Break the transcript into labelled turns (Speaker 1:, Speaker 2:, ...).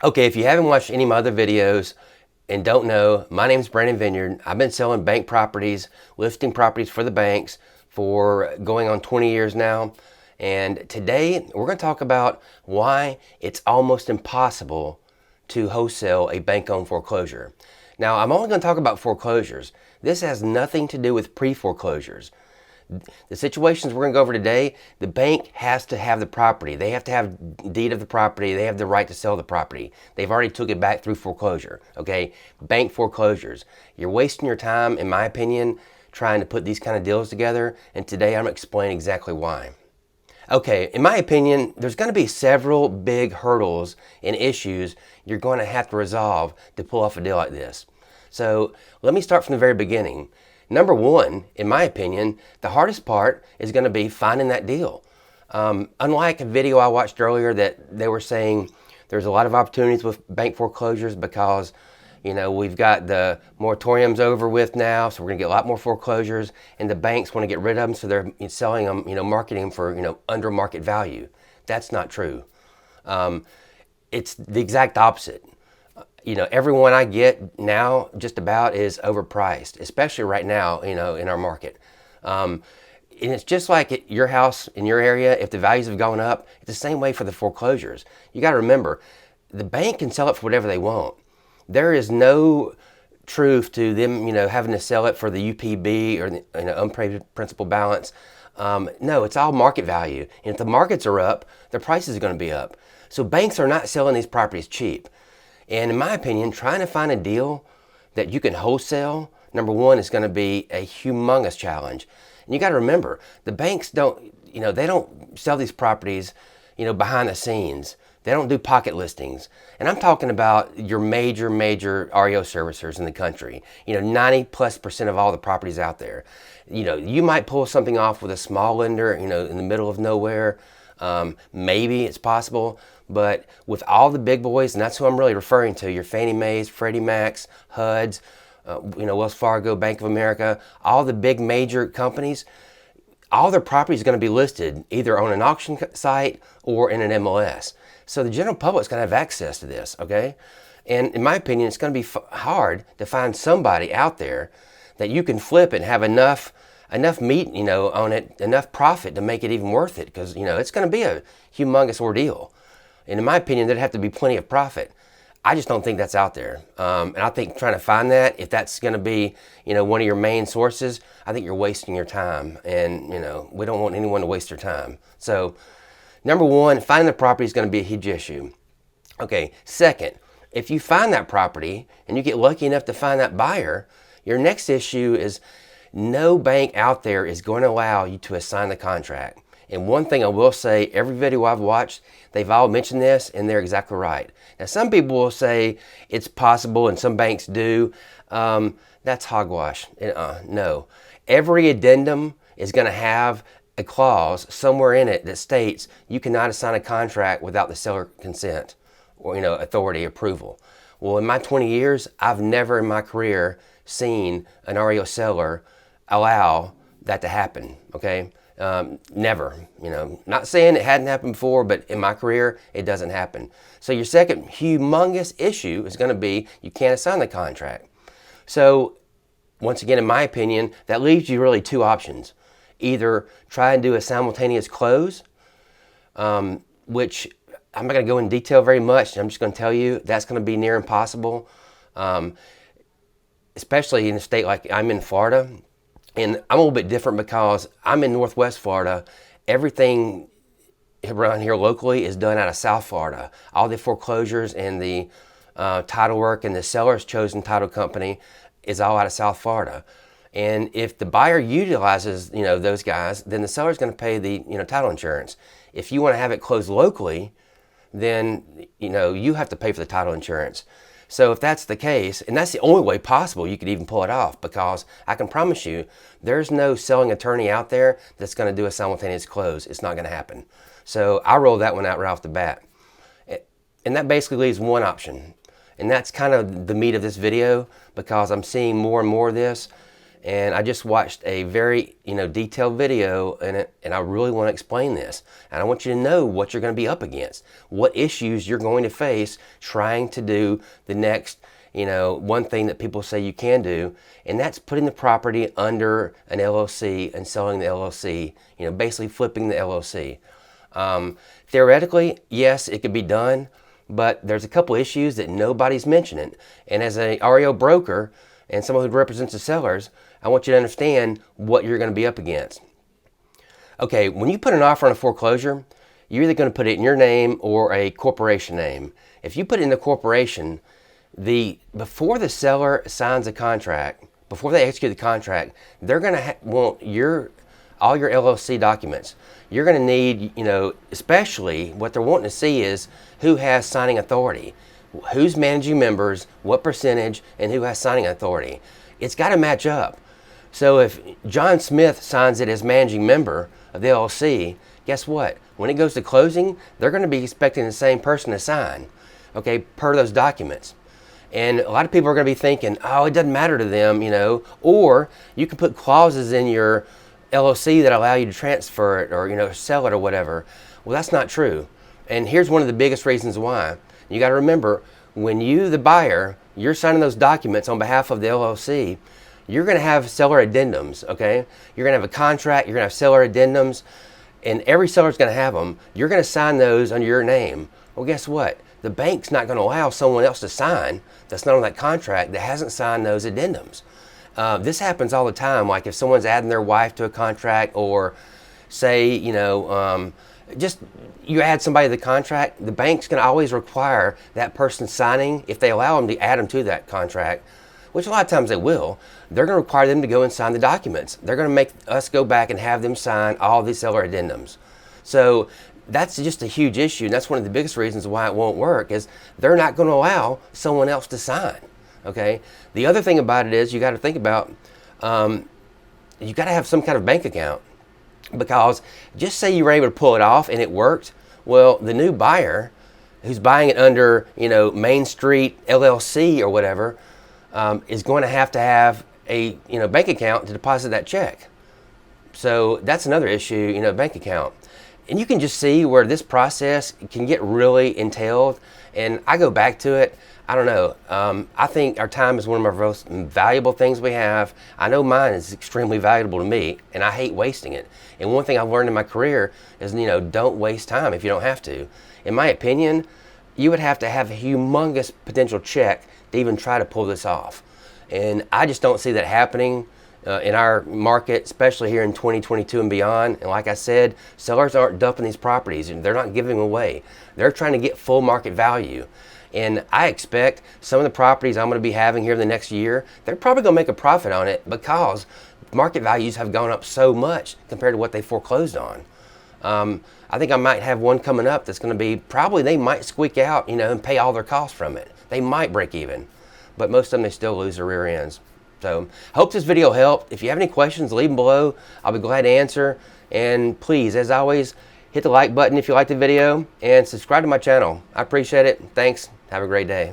Speaker 1: Okay, if you haven't watched any of my other videos and don't know, my name's Brandon Vineyard. I've been selling bank properties, listing properties for the banks for going on 20 years now. And today we're going to talk about why it's almost impossible to wholesale a bank-owned foreclosure. Now, I'm only going to talk about foreclosures. This has nothing to do with pre-foreclosures. The situations we're going to go over today, the bank has to have the property. They have to have deed of the property. They have the right to sell the property. They've already took it back through foreclosure. Okay, bank foreclosures. You're wasting your time, in my opinion, trying to put these kind of deals together. And today I'm going to explain exactly why. Okay, in my opinion, there's going to be several big hurdles and issues you're going to have to resolve to pull off a deal like this. So let me start from the very beginning. Number one, in my opinion, the hardest part is going to be finding that deal. Unlike a video I watched earlier that they were saying there's a lot of opportunities with bank foreclosures because we've got the moratoriums over with now, so we're going to get a lot more foreclosures, and the banks want to get rid of them, so they're selling them, marketing them for, under market value. That's not true. It's the exact opposite. Everyone I get now just about is overpriced, especially right now, in our market. And it's just like at your house in your area, if the values have gone up, it's the same way for the foreclosures. You got to remember, the bank can sell it for whatever they want. There is no truth to them, having to sell it for the UPB or the unpaid principal balance. No, it's all market value. And if the markets are up, the prices are going to be up. So banks are not selling these properties cheap. And in my opinion, trying to find a deal that you can wholesale, number one, is going to be a humongous challenge. And you got to remember, the banks don't, they don't sell these properties, behind the scenes. They don't do pocket listings. And I'm talking about your major REO servicers in the country. 90+% of all the properties out there. You might pull something off with a small lender, in the middle of nowhere. Maybe it's possible, but with all the big boys, and that's who I'm really referring to, your Fannie Mae's, Freddie Mac's, HUD's, Wells Fargo, Bank of America, all the big major companies, all their property is going to be listed either on an auction site or in an MLS. So the general public is going to have access to this, okay? And in my opinion, it's going to be hard to find somebody out there that you can flip and have enough meat, on it, enough profit to make it even worth it, because, it's going to be a humongous ordeal. And in my opinion, there'd have to be plenty of profit. I just don't think that's out there. And I think trying to find that, if that's going to be, one of your main sources, I think you're wasting your time. And, we don't want anyone to waste their time. So, number one, finding the property is going to be a huge issue. Okay, second, if you find that property and you get lucky enough to find that buyer, your next issue is no bank out there is going to allow you to assign the contract. And one thing I will say, every video I've watched, they've all mentioned this, and they're exactly right. Now, some people will say it's possible, and some banks do. That's hogwash. No. Every addendum is going to have a clause somewhere in it that states you cannot assign a contract without the seller consent or, authority approval. Well, in my 20 years, I've never in my career seen an REO seller allow that to happen, okay? Never, not saying it hadn't happened before, but in my career, it doesn't happen. So your second humongous issue is going to be you can't assign the contract. So once again, in my opinion, that leaves you really two options. Either try and do a simultaneous close, which I'm not going to go in detail very much. I'm just going to tell you that's going to be near impossible, especially in a state like I'm in Florida. And I'm a little bit different because I'm in Northwest Florida. Everything around here locally is done out of South Florida. All the foreclosures and the title work and the seller's chosen title company is all out of South Florida. And if the buyer utilizes, those guys, then the seller's going to pay the, title insurance. If you want to have it closed locally, then, you have to pay for the title insurance. So if that's the case, and that's the only way possible you could even pull it off, because I can promise you, there's no selling attorney out there that's going to do a simultaneous close. It's not going to happen. So I rolled that one out right off the bat. And that basically leaves one option. And that's kind of the meat of this video, because I'm seeing more and more of this. And I just watched a very detailed video in it, and I really want to explain this. And I want you to know what you're going to be up against, what issues you're going to face trying to do the next one thing that people say you can do, and that's putting the property under an LLC and selling the LLC, basically flipping the LLC. Theoretically, yes, it could be done, but there's a couple issues that nobody's mentioning. And as a REO broker and someone who represents the sellers, I want you to understand what you're going to be up against. Okay, when you put an offer on a foreclosure, you're either going to put it in your name or a corporation name. If you put it in the corporation, before the seller signs a contract, before they execute the contract, they're going to want all your LLC documents. You're going to need, especially what they're wanting to see is who has signing authority, who's managing members, what percentage, and who has signing authority. It's got to match up. So if John Smith signs it as managing member of the LLC, guess what? When it goes to closing, they're going to be expecting the same person to sign, okay, per those documents. And a lot of people are going to be thinking, oh, it doesn't matter to them, or you can put clauses in your LLC that allow you to transfer it or, sell it or whatever. Well, that's not true. And here's one of the biggest reasons why. You got to remember, when you, the buyer, you're signing those documents on behalf of the LLC, you're going to have seller addendums, okay? You're going to have a contract, you're going to have seller addendums, and every seller's going to have them. You're going to sign those under your name. Well, guess what? The bank's not going to allow someone else to sign that's not on that contract that hasn't signed those addendums. This happens all the time. Like if someone's adding their wife to a contract, or say, just you add somebody to the contract, the bank's going to always require that person signing, if they allow them to add them to that contract, which a lot of times they will. They're going to require them to go and sign the documents. They're going to make us go back and have them sign all these seller addendums. So that's just a huge issue, and that's one of the biggest reasons why it won't work, is they're not going to allow someone else to sign. Okay. The other thing about it is you got to think about, you got to have some kind of bank account, because just say you were able to pull it off and it worked. Well, the new buyer who's buying it under, Main Street LLC or whatever, is going to have a, bank account to deposit that check. So that's another issue, bank account. And you can just see where this process can get really entailed. And I go back to it. I don't know. I think our time is one of our most valuable things we have. I know mine is extremely valuable to me, and I hate wasting it. And one thing I've learned in my career is, don't waste time if you don't have to. In my opinion, you would have to have a humongous potential check to even try to pull this off. And I just don't see that happening in our market, especially here in 2022 and beyond. And like I said, sellers aren't dumping these properties, and they're not giving them away. They're trying to get full market value. And I expect some of the properties I'm going to be having here in the next year, they're probably going to make a profit on it, because market values have gone up so much compared to what they foreclosed on. I think I might have one coming up that's going to be, probably they might squeak out, and pay all their costs from it. They might break even, but most of them, they still lose their rear ends. So hope this video helped. If you have any questions, leave them below. I'll be glad to answer. And please, as always, hit the like button if you like the video, and subscribe to my channel. I appreciate it. Thanks. Have a great day.